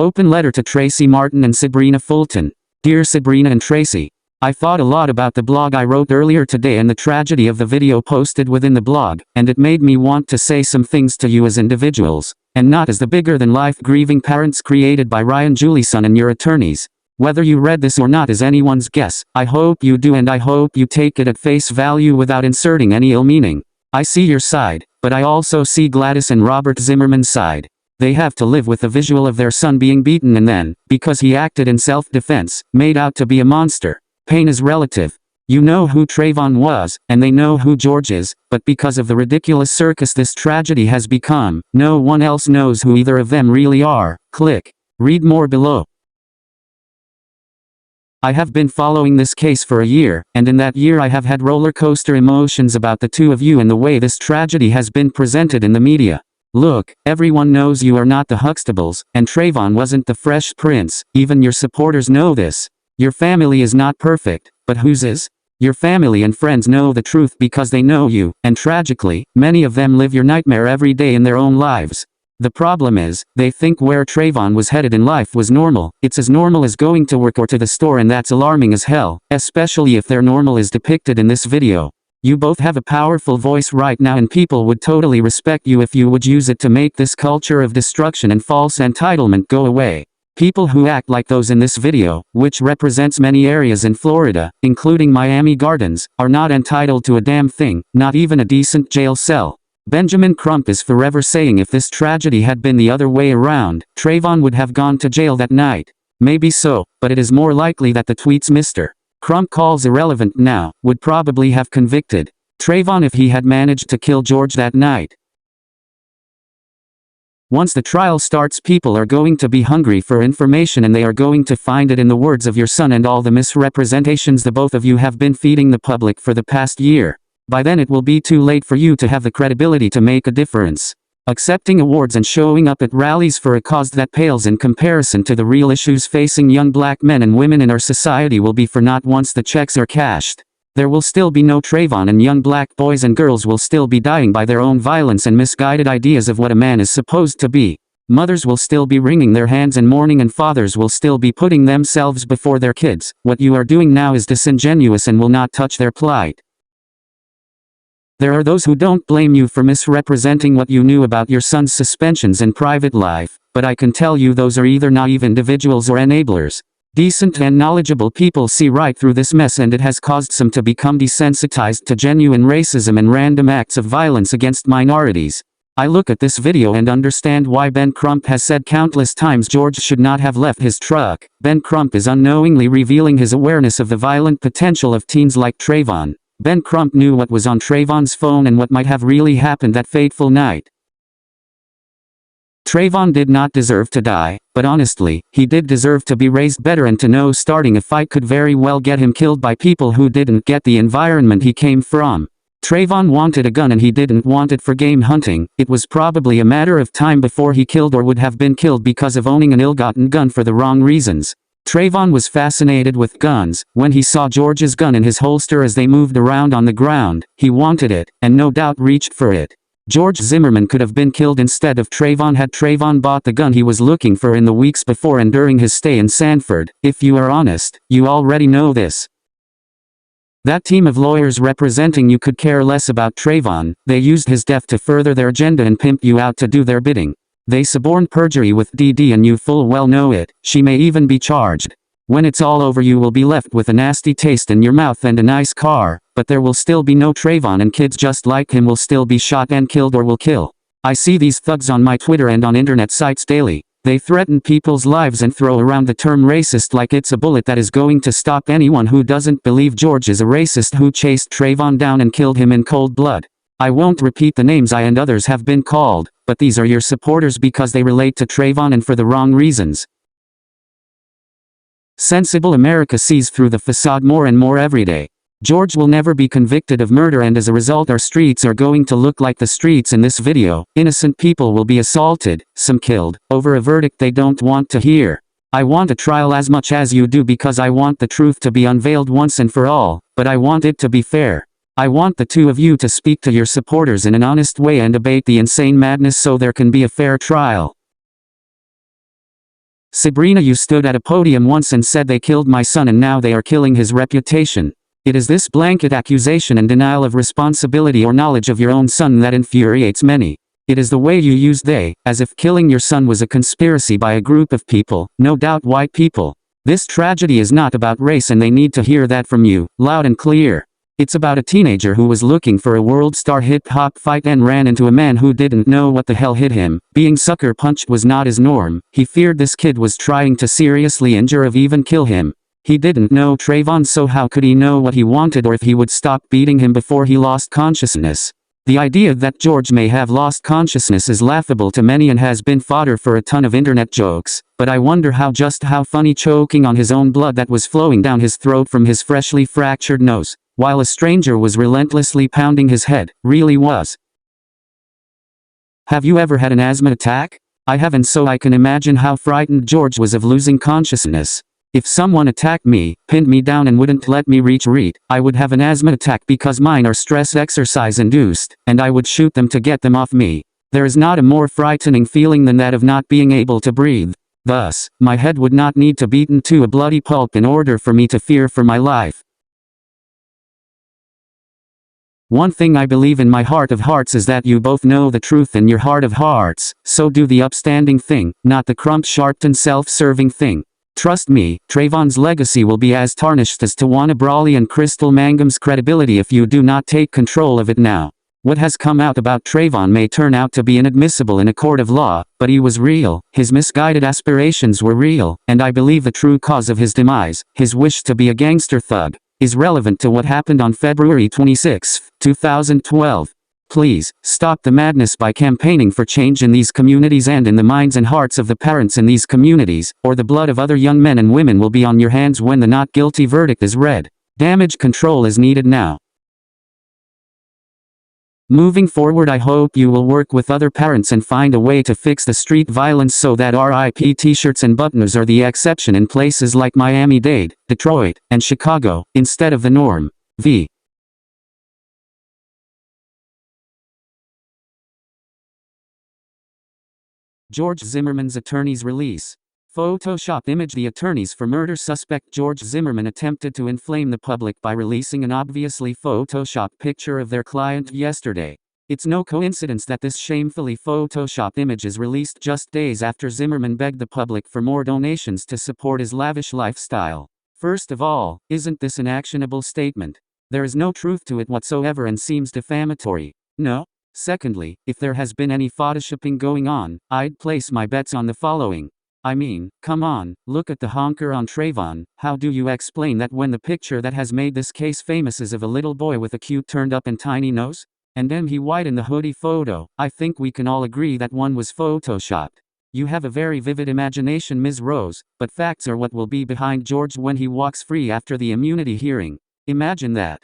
Open letter to Tracy Martin and Sabrina Fulton. Dear Sabrina and Tracy, I thought a lot about the blog I wrote earlier today and the tragedy of the video posted within the blog, and it made me want to say some things to you as individuals, and not as the bigger-than-life grieving parents created by Ryan Julison and your attorneys. Whether you read this or not is anyone's guess. I hope you do, and I hope you take it at face value without inserting any ill meaning. I see your side, but I also see Gladys and Robert Zimmerman's side. They have to live with the visual of their son being beaten and then, because he acted in self-defense, made out to be a monster. Pain is relative. You know who Trayvon was, and they know who George is, but because of the ridiculous circus this tragedy has become, no one else knows who either of them really are. Click. Read more below. I have been following this case for a year, and in that year I have had roller coaster emotions about the two of you and the way this tragedy has been presented in the media. Look, everyone knows you are not the Huxtables, and Trayvon wasn't the Fresh Prince. Even your supporters know this. Your family is not perfect, but whose is? Your family and friends know the truth because they know you, and tragically, many of them live your nightmare every day in their own lives. The problem is, they think where Trayvon was headed in life was normal. It's as normal as going to work or to the store, and that's alarming as hell, especially if their normal is depicted in this video. You both have a powerful voice right now, and people would totally respect you if you would use it to make this culture of destruction and false entitlement go away. People who act like those in this video, which represents many areas in Florida, including Miami Gardens, are not entitled to a damn thing, not even a decent jail cell. Benjamin Crump is forever saying if this tragedy had been the other way around, Trayvon would have gone to jail that night. Maybe so, but it is more likely that the tweets Mr. Crump calls irrelevant now, would probably have convicted Trayvon if he had managed to kill George that night. Once the trial starts, people are going to be hungry for information, and they are going to find it in the words of your son and all the misrepresentations the both of you have been feeding the public for the past year. By then it will be too late for you to have the credibility to make a difference. Accepting awards and showing up at rallies for a cause that pales in comparison to the real issues facing young black men and women in our society will be for naught once the checks are cashed. There will still be no Trayvon, and young black boys and girls will still be dying by their own violence and misguided ideas of what a man is supposed to be. Mothers will still be wringing their hands and mourning, and fathers will still be putting themselves before their kids. What you are doing now is disingenuous and will not touch their plight. There are those who don't blame you for misrepresenting what you knew about your son's suspensions and private life, but I can tell you those are either naive individuals or enablers. Decent and knowledgeable people see right through this mess, and it has caused some to become desensitized to genuine racism and random acts of violence against minorities. I look at this video and understand why Ben Crump has said countless times George should not have left his truck. Ben Crump is unknowingly revealing his awareness of the violent potential of teens like Trayvon. Ben Crump knew what was on Trayvon's phone and what might have really happened that fateful night. Trayvon did not deserve to die, but honestly, he did deserve to be raised better and to know starting a fight could very well get him killed by people who didn't get the environment he came from. Trayvon wanted a gun, and he didn't want it for game hunting. It was probably a matter of time before he killed or would have been killed because of owning an ill-gotten gun for the wrong reasons. Trayvon was fascinated with guns. When he saw George's gun in his holster as they moved around on the ground, he wanted it, and no doubt reached for it. George Zimmerman could have been killed instead of Trayvon had Trayvon bought the gun he was looking for in the weeks before and during his stay in Sanford. If you are honest, you already know this. That team of lawyers representing you could care less about Trayvon. They used his death to further their agenda and pimp you out to do their bidding. They suborned perjury with DD, and you full well know it. She may even be charged. When it's all over, you will be left with a nasty taste in your mouth and a nice car, but there will still be no Trayvon, and kids just like him will still be shot and killed or will kill. I see these thugs on my Twitter and on internet sites daily. They threaten people's lives and throw around the term racist like it's a bullet that is going to stop anyone who doesn't believe George is a racist who chased Trayvon down and killed him in cold blood. I won't repeat the names I and others have been called, but these are your supporters because they relate to Trayvon and for the wrong reasons. Sensible America sees through the facade more and more every day. George will never be convicted of murder, and as a result our streets are going to look like the streets in this video. Innocent people will be assaulted, some killed, over a verdict they don't want to hear. I want a trial as much as you do because I want the truth to be unveiled once and for all, but I want it to be fair. I want the two of you to speak to your supporters in an honest way and abate the insane madness so there can be a fair trial. Sabrina, you stood at a podium once and said they killed my son and now they are killing his reputation. It is this blanket accusation and denial of responsibility or knowledge of your own son that infuriates many. It is the way you use they, as if killing your son was a conspiracy by a group of people, no doubt white people. This tragedy is not about race and they need to hear that from you, loud and clear. It's about a teenager who was looking for a world star hip-hop fight and ran into a man who didn't know what the hell hit him. Being sucker punched was not his norm. He feared this kid was trying to seriously injure or even kill him. He didn't know Trayvon, so how could he know what he wanted or if he would stop beating him before he lost consciousness? The idea that George may have lost consciousness is laughable to many and has been fodder for a ton of internet jokes, but I wonder how funny choking on his own blood that was flowing down his throat from his freshly fractured nose, while a stranger was relentlessly pounding his head, really was. Have you ever had an asthma attack? I haven't, so I can imagine how frightened George was of losing consciousness. If someone attacked me, pinned me down and wouldn't let me reach, I would have an asthma attack because mine are stress exercise induced, and I would shoot them to get them off me. There is not a more frightening feeling than that of not being able to breathe. Thus, my head would not need to beaten to a bloody pulp in order for me to fear for my life. One thing I believe in my heart of hearts is that you both know the truth in your heart of hearts, so do the upstanding thing, not the crump-sharped and self-serving thing. Trust me, Trayvon's legacy will be as tarnished as Tawana Brawley and Crystal Mangum's credibility if you do not take control of it now. What has come out about Trayvon may turn out to be inadmissible in a court of law, but he was real, his misguided aspirations were real, and I believe the true cause of his demise, his wish to be a gangster thug, is relevant to what happened on February 26, 2012. Please, stop the madness by campaigning for change in these communities and in the minds and hearts of the parents in these communities, or the blood of other young men and women will be on your hands when the not guilty verdict is read. Damage control is needed now. Moving forward, I hope you will work with other parents and find a way to fix the street violence so that RIP t-shirts and buttoners are the exception in places like Miami-Dade, Detroit, and Chicago, instead of the norm. V. George Zimmerman's attorneys release. Photoshop image. The attorneys for murder suspect George Zimmerman attempted to inflame the public by releasing an obviously photoshopped picture of their client yesterday. It's no coincidence that this shamefully photoshopped image is released just days after Zimmerman begged the public for more donations to support his lavish lifestyle. First of all, isn't this an actionable statement? There is no truth to it whatsoever and seems defamatory. No? Secondly, if there has been any photoshopping going on, I'd place my bets on the following. I mean, come on, look at the honker on Trayvon. How do you explain that when the picture that has made this case famous is of a little boy with a cute turned up and tiny nose? And then he white in the hoodie photo. I think we can all agree that one was photoshopped. You have a very vivid imagination, Ms. Rose, but facts are what will be behind George when he walks free after the immunity hearing. Imagine that.